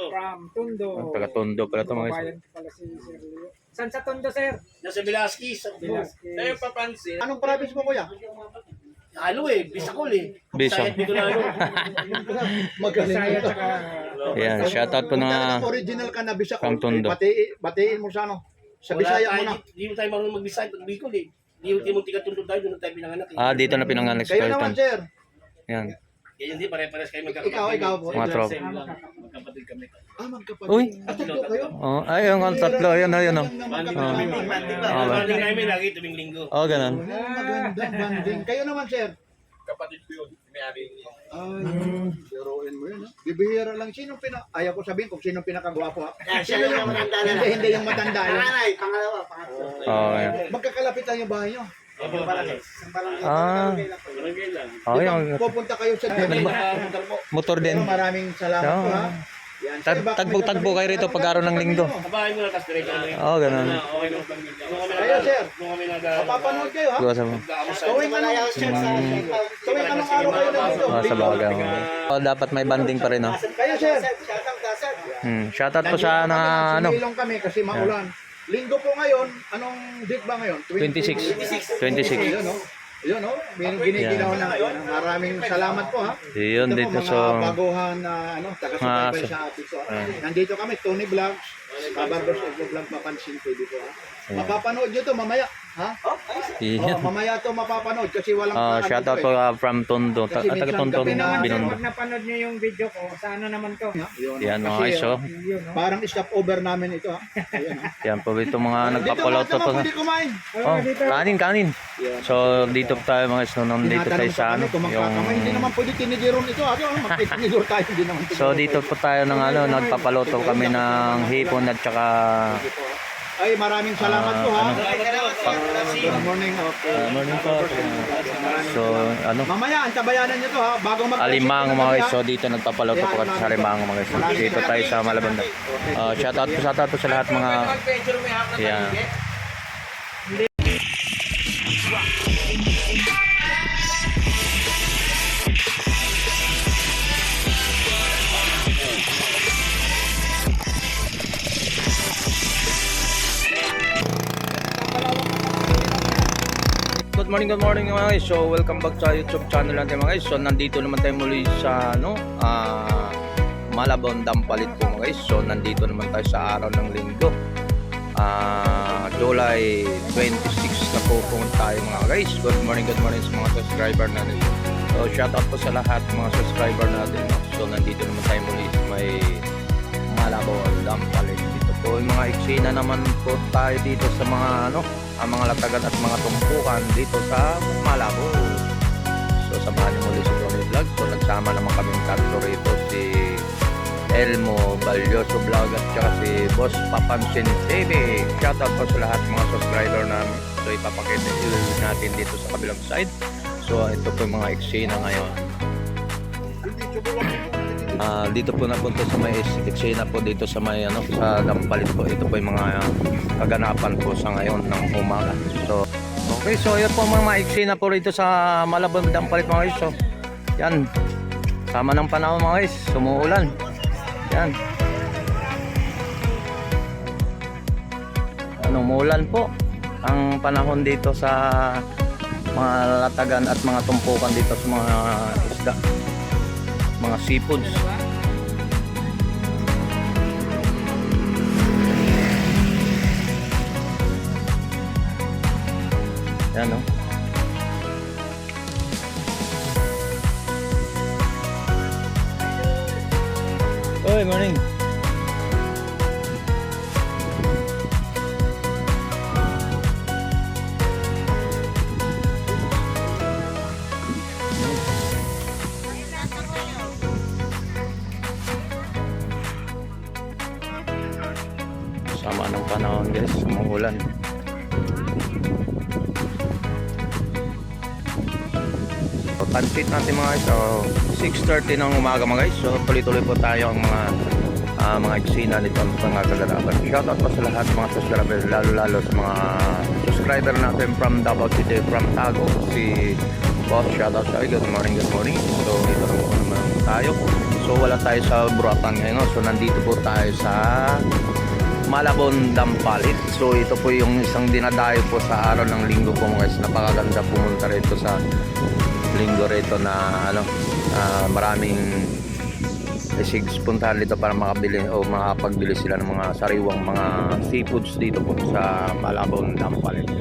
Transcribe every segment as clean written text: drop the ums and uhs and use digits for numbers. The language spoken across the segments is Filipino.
From Tondo. Taga Tondo pala ito mga guys. Bayan pala si Sir Leo. Saan sa Tondo, sir? Nasa Velasquez. Velasquez. Tayo papansin. Anong province mo, kuya? Ano Bisacol Bisacol. Sayat dito na ano. Magaling Bisaya ito. tsaka... Ayan, shoutout po Kung na talagang original ka na Bisacol, from Tondo. batiin mo sa ano? Sa Bisaya mo na. Hindi mo tayo marunong mag-Bisaya pag Bicol Hindi mo tiga-tuntod tayo, doon tayo pinanganak dito na pinanganak si Kayo naman, Carlton. sir. Ayan. Kaya hindi, pare-pares kayo Ikaw po. Mga tropa. Magkapatid kami. Magkapatid. Uy! Tatlo kayo? Oh, ayun ang tatlo. Ayun, ayun. Oh. Banding namin lagi tuwing linggo. Oh, ganun. Magandang banding. Kayo naman, sir. Kapatid ko yun. May-ari niya. Ay, biruin mo yun. Bibihira lang. Ayaw ko sabihin kung sino pinakagwapo. Siya yung matanda na. Hindi yung matanda. Panganay, pangalawa, pangatlo. Oh, ayan. Magkakalapitan yung bahay nyo. Barangay lang. Oh, ayan. Pupunta kayo sa Motor din. Pero maraming salamat po, ha. Yan. Tagbo-tagbo kayo rito pag araw ng linggo. Kabahay mo na, tapos diretso na Oh, ganun. Okay lang. Kayo, sir. Nung kami Mapapanood kayo, ha. Gusto mo. Tuwing anong araw kayo na dito. Sa bagay. Oh, dapat may banding pa rin, oh. Kayo, sir. Shoutout po sa ano. Sumilong kami kasi maulan. Linggo po ngayon, anong date ba ngayon? 26. 26. Yun, no? Yun, no? May ginigilaw na. Maraming salamat po, ha. Yun Ito dito po, mga so baguhan na taga-subaybay sa atin. So, nandito kami, Tony Vlogs, Kabardos Vlog, mapansin po dito, ha. Mapapanood nyo to mamaya, ha? Mamaya to mapapanood kasi walang shoutout po from Tondo. Taga Tondo. Binondo. Pag napanood nyo yung video ko, sa ano naman to? Yan mga guys, oh. Yun, no? Parang stopover namin ito, ha. Ayan, ha. Yan po ito mga nagpapalaw to. Pwede kumain. Oh, kanin. So dito po tayo mga guys, nandito tayo sa ano, yung Hindi naman pwede tinigiron ito, ha. Magtitinigur tayo, hindi naman. so dito po tayo ng ano, nagpapaloto kami ng hipon at saka Ay, maraming salamat po, ha. Good Morning, okay. morning po. So ano, Mamaya, antabayanan nyo to, ha. Bago Alimango mga guys. So dito nagpapaloto po kasi sa Alimango mga guys. Dito tayo sa Malabanda. Shoutout po sa lahat mga yan. Good morning mga guys. So welcome back sa YouTube channel natin mga guys. So nandito naman tayo muli sa ano, Malabon Dampalit po mga guys. So nandito naman tayo sa araw ng linggo. July 26 na po tayo mga guys. Good morning sa mga subscriber natin. So shoutout po sa lahat mga subscriber natin. So nandito naman tayo muli sa may Malabon Dampalit. Dito po yung mga eksena naman po tayo dito sa mga ano, ang mga latagan at mga tumpukan dito sa Malabon. So samahan niyo muli si Tony Vlog. So nagsama naman kami tatlo rito, si Elmo Balyoso Vlog at saka si Boss Papansin TV. Shoutout po sa lahat mga subscriber namin. So ipapakita natin dito sa kabilang side. So ito po yung mga eksena ngayon. Dito po napunta sa may eksena po dito sa may ano, sa Dampalit po. Ito po yung mga kaganapan po sa ngayon ng umaga. So okay, so yun po mga eksena po rito sa Malabon Dampalit mga guys. So yan, sama ng panahon mga guys, sumuulan. Yan, umuulan po ang panahon dito sa mga latagan at mga tumpukan dito sa mga isda, mga seafoods. Yan, no? Good morning. Sama ng panahon guys, umuulan. Pansit natin mga guys, so 6:30 ng umaga mga guys. So tuloy-tuloy po tayo ang mga eksena nito ng mga kaganapan. Shoutout po sa lahat mga subscriber, lalo sa mga subscriber natin from Davao City, from Tago, si Boss. Shoutout sa good morning. So dito naman tayo. So So wala tayo sa Buratan ngayon, no? So nandito po tayo sa Malabon Dampalit. So ito po yung isang dinadayo po sa araw ng linggo po mga guys. Napakaganda pumunta rito sa linggo rito na maraming isigs puntahan dito para makabili o makapagbili sila ng mga sariwang mga seafoods dito po sa Malabon Dampalit.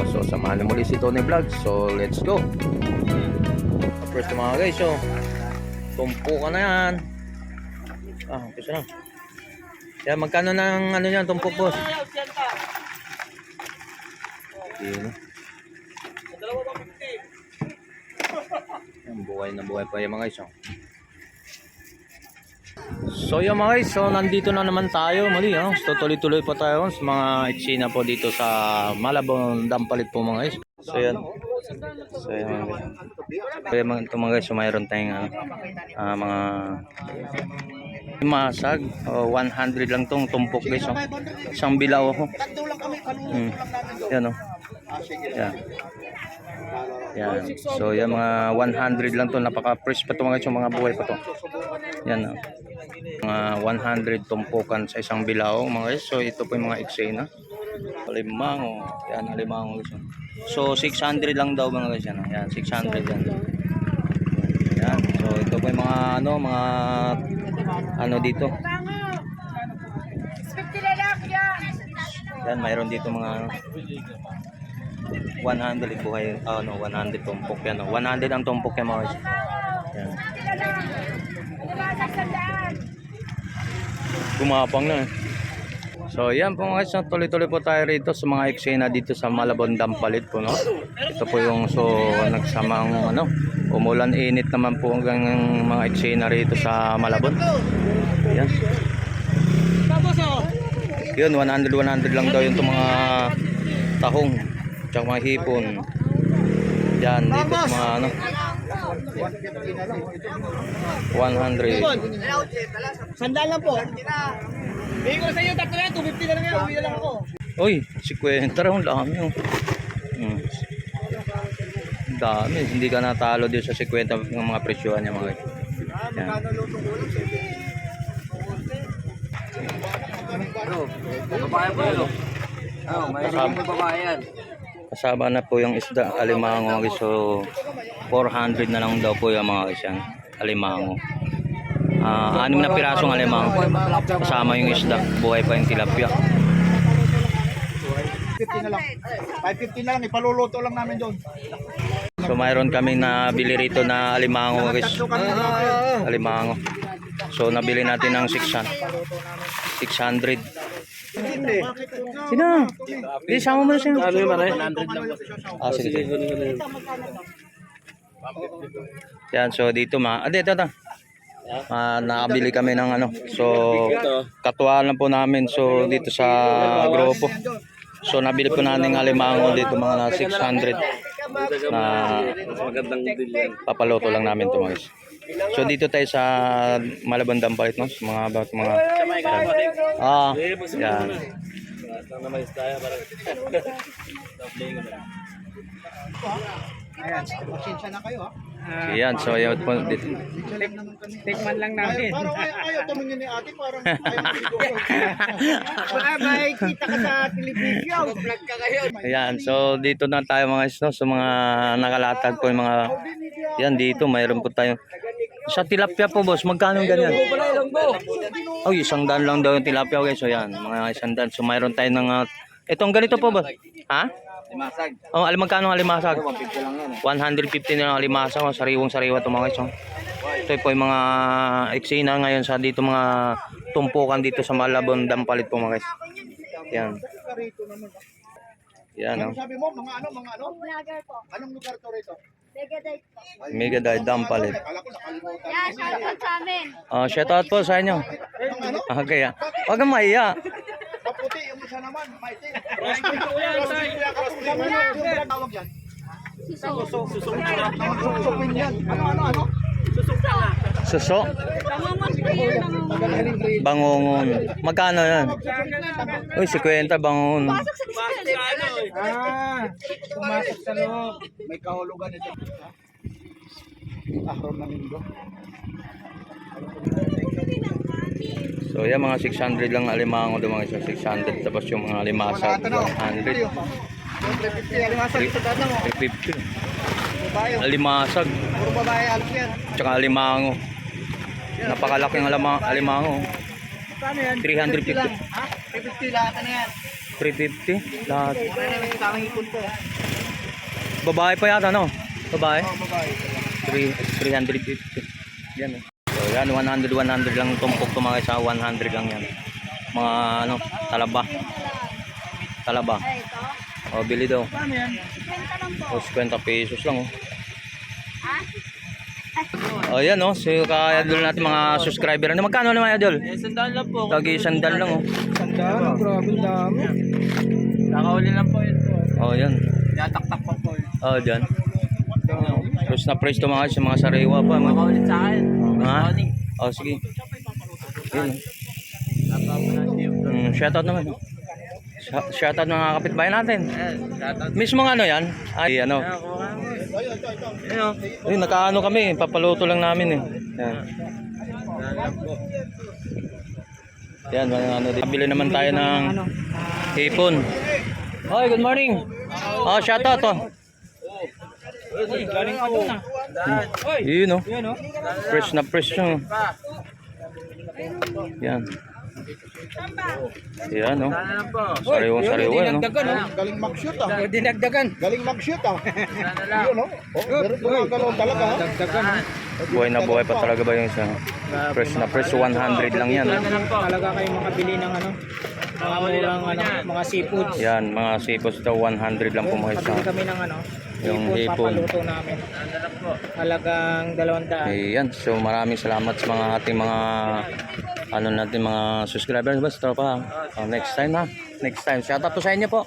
So samahan muli si Tony Vlogs. So let's go. First mga guys, so tumpok na yan. Kasi na. Kaya magkano ng ano yan, tumpok boss? Yan. Buhay na buhay pa yung mga guys. So yung mga guys, so nandito na naman tayo muli. So tuloy-tuloy pa tayo sa mga eksena po dito sa Malabon Dampalit po mga guys. So yan. So yan mga guys, so mayroon tayong mga masag, 100 lang tong tumpok guys. Isang bilaw ako. Yan o. Yan. Yan. So yan mga 100 lang to, napaka-fresh pa to mga guys, mga buhay pa to. Yan o. Mga 100 tumpukan sa isang bilaw mga guys. So ito po yung mga eksena. Alimango. Yan, alimango guys. So 600 lang daw mga guys yan. Yan, 600 yan. Yan. So ito po yung mga ano dito. Yan, mayroon dito mga 100 buhay, 100 tumpok yan. 100 ang tumpok yan mga guys. Yan. Gumapang na eh. So yan po mga guys, tuloy-tuloy po tayo rito sa mga eksena dito sa Malabon Dampalit po, no. Ito po yung nagsamang umulan init naman po hanggang mga eksena rito sa Malabon. Yan. Yun, 100 lang daw yung mga tahong tsaka mga hipon. Yan dito sa mga 100. Sandal lang po. Bigay ko sa inyo, tatlo yan, 250 na lang yan, uwi na lang ako. Uy, 50 raw, ang dami oh. Dami, hindi ka natalo dito sa 50 ng mga presyohan niya mga guys. Yan. Kasama na po yung isda, alimango mga guys. So 400 na lang daw po yung mga guys yan, alimango. 6 na pirasong alimango. Kasama yung isda, buhay pa yung tilapia. 550 na lang. 550 na lang, ipaluluto lang namin doon. So mayroon kaming nabili rito na alimango guys. Alimango. So nabili natin ng 600. Sino? Di sama mo na siya. Ano yung maray? 100 lang. Sige. Yan, so dito ito. Nakabili kami ng so katuwaan lang po namin so dito sa grupo. So nabili po natin ng alimango dito mga 600 na papaluto lang namin to mga guys. So dito tayo sa Malabon Dampalit, no? Mga yan. Ayan, pasensya na kayo ha. Yan, so ayaw po dito. Tikman lang namin. Parang ayaw tumingin ni ate, parang May kita ka sa television, vlog ka ngayon. Ayan, so dito na tayo mga guys, no? So mga nakalatag po yung mga yan dito, mayroon po tayo. Sa tilapia po boss, magkano ganyan? Oh, 100 lang daw yung tilapia guys. So yan, mga 100. So mayroon tayo ng itong ganito po boss. Ha? Limasag. Oh, magkano ang alimasag? 150 lang yan. 150 na lang alimasag. Sariwang-sariwa ito mga guys. Ito po yung mga eksena ngayon sa dito mga tumpukan dito sa Malabon Dampalit po mga guys. Yan. Yan oh. sabi mo, mga ano? Anong lugar to rito? Megadite po. Megadite Dampalit. Kala ko nakalimutan. Yeah, shoutout sa amin. Shout out po sa inyo. Okay. Huwag kang mahiya. Kaputi, yung isa naman, maitin. Tawag yan. Susupin yan. Ano? Suso. Bangongon. Magkano yan? Uy, 50 bangongon. Pumasok sa loob. May kahulugan ito. Ahron ng Indo. So yan, mga 600 lang alimango doon mga isa, 600. Tapos yung mga limasag, 100. 350, alimasag ito data mo. 350. Babae. Alimasag, Puro babae alos yan. tsaka alimango. Napakalaking alimango. Magkano yan? 350. lang. Ha? 350 lahat na yan. 350 lahat. Wala na may tamang ipon to. Babae pa yata, no? Babae? Oh, babae. 350. Yan. So yan, 100 lang tumpok to mga isa, 100 lang yan. Mga ano, talaba. Talaba. Ay, ito. O, bili daw. Paano yan? 50 lang po. O, 50 pesos lang, oh. Ha? O, yan, oh. So, ka-idol natin mga subscriber. Ano, magkano naman, idol? Sandaan lang po. Tagi, sandal lang, oh. Sandaan, grabe dami. Nakauli lang po ito. O, yan. Yataktak pa po. O, dyan. Plus na price to mga sa mga sariwa pa. Makaulit sa akin. Ha? O, sige. Yan, oh. Shoutout naman. Shoutout mga kapitbahay natin. Mismo ano yan? Ay, ano. Ayun, nakaano kami. Papaluto lang namin eh. Yan. Yan, ano. Bili naman tayo ng hipon. Hoy, good morning. Oh, shoutout to. Galing ako na. Yun, oh. Fresh na fresh yung. Yan. Yan, oh. Sariwa, no? Galing mag-shoot ah. Dinagdagan. Galing mag-shoot ah. Yun oh. Pero gumagalaw talaga ah. Dagdagan. Buhay na buhay pa talaga ba yung isa? Fresh na fresh, 100 lang yan. Oh. Talaga kayo makabili ng ano, mga murang ano, mga seafoods. Yan, mga seafoods daw 100 lang po mga isa. Kabili kami ng ano, Yung hipon. papaluto namin. Halagang 200. Ayan, so maraming salamat sa mga ating mga ano natin mga subscribers ba sa tropa. Next time ha. Next time. Shout out po sa inyo po.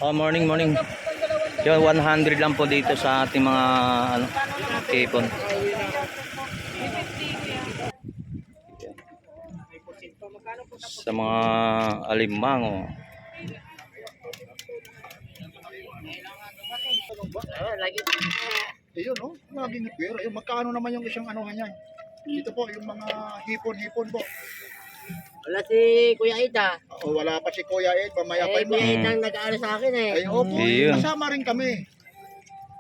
Morning. Yun, 100 lang po dito sa ating mga ano, hipon. Sa mga alimango. Ayun oh. Naging pera. Yung magkano naman yung isang ano niyan? Ito po yung mga hipon po. Wala si Kuya Ita. O wala pa si Kuya Ed, mamaya pa Kuya yun. Ita ang nag-aaral sa akin eh. Ay, opo, Ayun. kasama rin kami.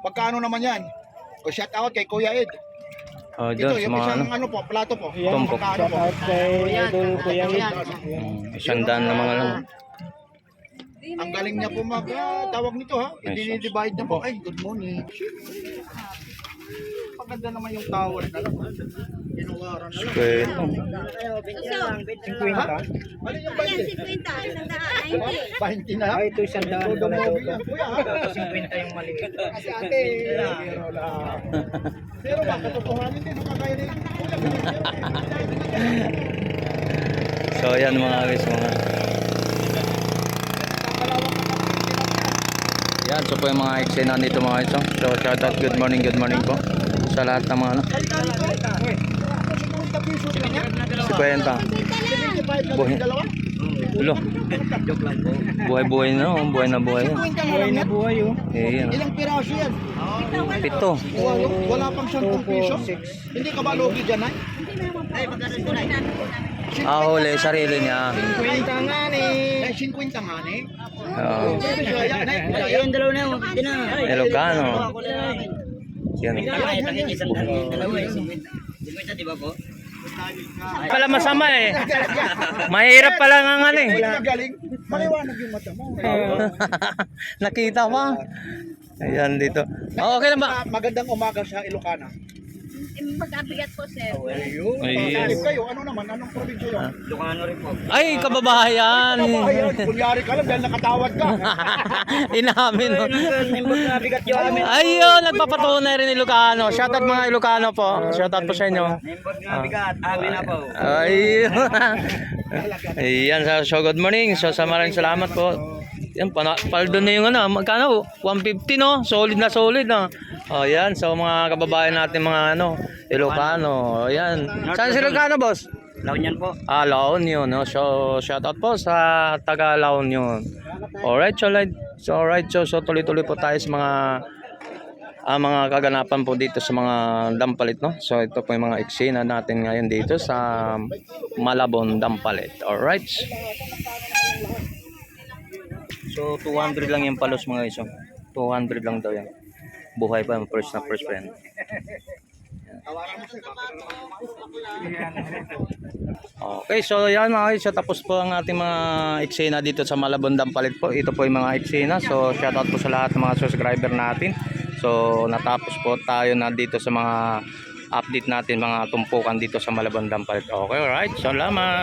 Magkano naman yan? O shout out kay Kuya Ed. Oh, Ito, dyan sa yung mga isang ano. ano po, plato po. Tumpok. Magkano po? Kay Idol Kuya Ed. Isang daan na mga ano. Ang galing niya po tawag nito ha. I-divide na po. Ay, good morning. Paganda naman yung tower na lang. Inuwaran na lang. Kwento. Ha? Alin yung 20? 20 na? Ay, ito isang daan. Todo mobile yan, kuya ha? 50 yung maliit. Kasi ate, pero lang. Pero ba, katotohanin din, kagaya na yung So ayan mga guys, mga yan, so po yung mga eksena nito mga guys. So shout out, good morning po sa lahat ng mga ano. 50. Buhay. Ulo. Buhay na, oh. Buhay na buhay. Buhay na buhay oh. Eh, yan. Ilang piraso yan? 7. Wala pang 10 piso? Hindi ka ba logi dyan ay? Huli, sarili niya. 50 nga ni. Ay, 50 nga ni. Oo. Yung dalawa na yung na. Ilocano. Yan. Pala masama eh. Mahirap pala nga nga eh. Galing. Maliwanag yung mata mo. Nakita pa. Ayan dito. Oh, okay na ba? Magandang umaga sa Ilocana. Magkabigat po, sir. Ayun. Ayun. Kayo, ano naman? Anong probinsya yun? Ilocano rin po. Ay, kababayan. Ayun, kunyari ka lang dahil nakatawad ka. Inamin. No? Nabigat yung amin. Ayun, nagpapatunay rin Ilocano. Shoutout mga Ilocano po. Shoutout po sa inyo. Nabigat. Amin na po. Ayun. Ayan, so good morning. So sa maraming salamat po. Yan, paldo na yung ano, magkano? 150 no? Solid na solid no? O yan, so mga kababayan natin mga ano, Ilocano. Ayan. Saan si Ilocano, boss? Laon yan po. La Union, no? So shoutout po sa taga La Union. Alright, so tuloy-tuloy po tayo sa mga mga kaganapan po dito sa mga Dampalit, no? So ito po yung mga eksena natin ngayon dito sa Malabon, Dampalit. Alright. So 200 lang yung palos mga guys. 200 lang daw yan. Buhay pa, first na first pa yan. Okay, so yan mga guys, so tapos po ang ating mga eksena dito sa Malabon, Dampalit po. Ito po yung mga eksena. So shoutout po sa lahat ng mga subscriber natin. So natapos po tayo na dito sa mga update natin, mga tumpukan dito sa Malabon, Dampalit. Okay, alright. Salamat.